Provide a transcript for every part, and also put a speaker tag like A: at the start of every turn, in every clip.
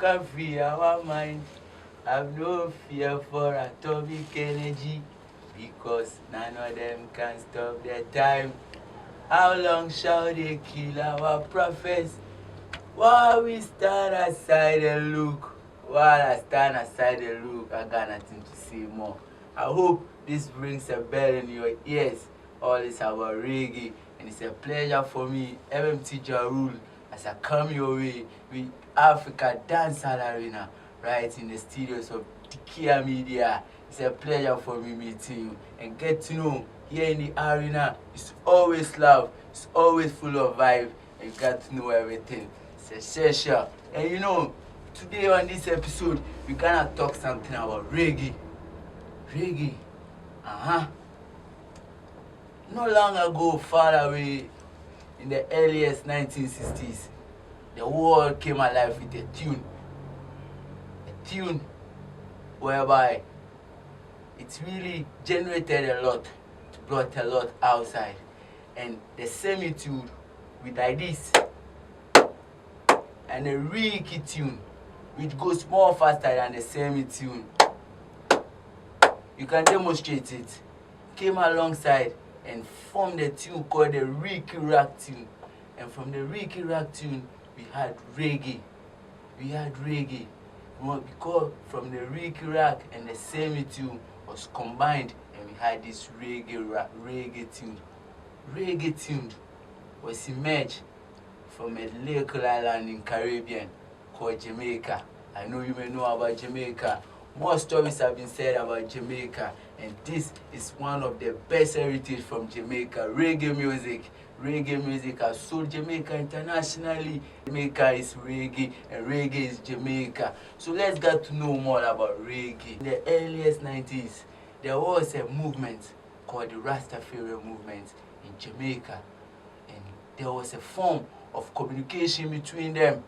A: can free our mind. Have no fear for atomic energy, because none of them can stop the time. How long shall they kill our prophets? While we stand aside and look. While I stand aside and look, I got nothing to say more. I hope this rings a bell in your ears. All is about reggae, and it's a pleasure for me, M.M.T JahRule, as I come your way with Africa Dancehall Arena, right in the studios of Dekiamedia. It's a pleasure for me meeting you and get to know here in the arena. It's always love, it's always full of vibe, and you got to know everything. It's a session. And you know, today on this episode, we're gonna talk something about reggae. Reggae. Not long ago, far away, in the earliest 1960s, the world came alive with a tune. A tune whereby it really generated a lot, it brought a lot outside. And the semitude with like this, and a reggae tune, which goes more faster than the semitune. You can demonstrate it. Came alongside and formed a tune called the Reggae Rock tune. And from the Reggae Rock tune, we had reggae. We had reggae. Because from the Reggae Rock and the semitune was combined, and we had this reggae tune. Reggae tune was emerged from a local island in Caribbean called Jamaica. I know you may know about Jamaica. More stories have been said about Jamaica, and this is one of the best heritage from Jamaica. Reggae music. Reggae music has sold Jamaica internationally. Jamaica is reggae, and reggae is Jamaica. So let's get to know more about reggae. In the earliest 90s, there was a movement called the Rastafarian movement in Jamaica, and there was a form of communication between them,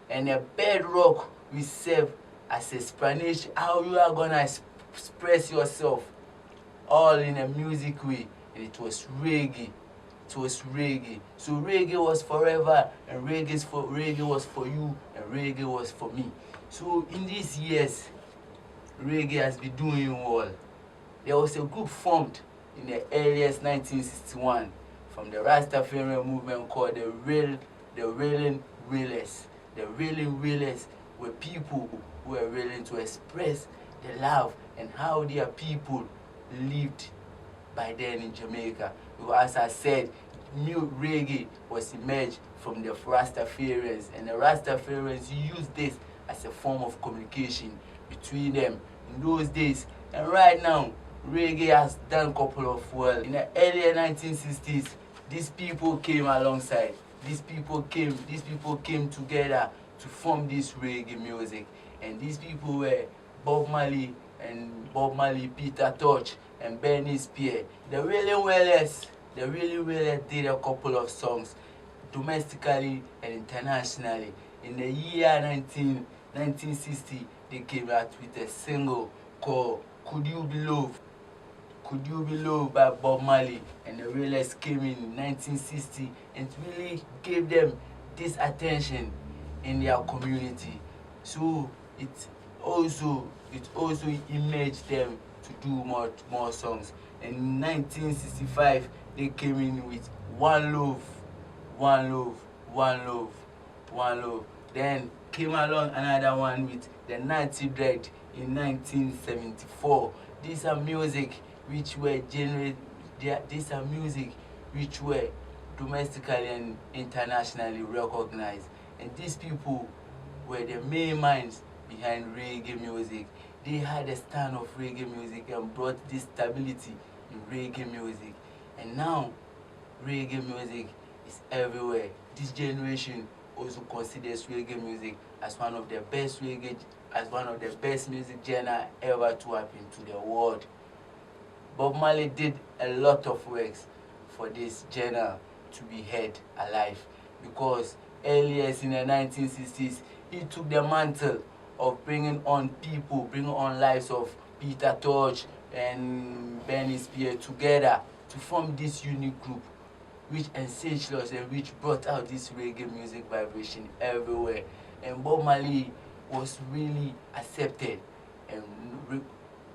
A: and a bedrock we serve as explanation how you are gonna express yourself, all in a music way, and it was reggae. It was reggae. So reggae was forever, and reggae was for you, and reggae was for me. So in these years, reggae has been doing well. There was a group formed in the earliest 1961 from the Rastafarian movement called the Wailing Wailers. The Wailing Wailers were people who were willing to express the love and how their people lived by then in Jamaica. Because as I said, new reggae was emerged from the Rastafarians, and the Rastafarians used this as a form of communication between them in those days. And right now, reggae has done a couple of well. In the earlier 1960s, these people came alongside. These people came together to form this reggae music. And these people were Bob Marley, Peter Tosh, and Benny Spear. The Wailing Wailers did a couple of songs domestically and internationally. In the year 1960, they came out with a single called Could You Be Loved? Could You Be Loved by Bob Marley. And the Wailers came in 1960 and really gave them this attention in their community. So it also imaged them to do more songs. And in 1965, they came in with One Love, One Love, One Love, One Love. Then came along another one with the Natty Dread in 1974. These are music which were domestically and internationally recognized. And these people were the main minds behind reggae music. They had a stand of reggae music and brought this stability in reggae music. And now, reggae music is everywhere. This generation also considers reggae music as one of the best music genre ever to happen to the world. Bob Marley did a lot of works for this genre to be held alive, because earlier in the 1960s, he took the mantle of bringing on lives of Peter Tosh and Benny Spear together to form this unique group, which essentially and which brought out this reggae music vibration everywhere. And Bob Marley was really accepted, and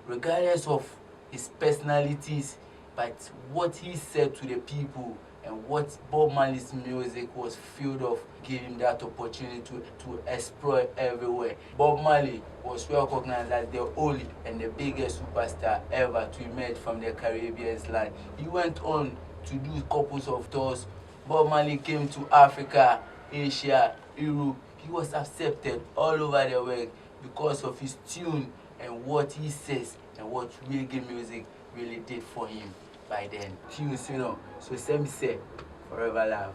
A: regardless of his personalities, but what he said to the people and what Bob Marley's music was filled of gave him that opportunity to explore everywhere. Bob Marley was recognized as the only and the biggest superstar ever to emerge from the Caribbean land. He went on to do couples of tours. Bob Marley came to Africa, Asia, Europe. He was accepted all over the world because of his tune and what he says and what reggae music really did for him by then. Tunes, you know. So same say, forever love.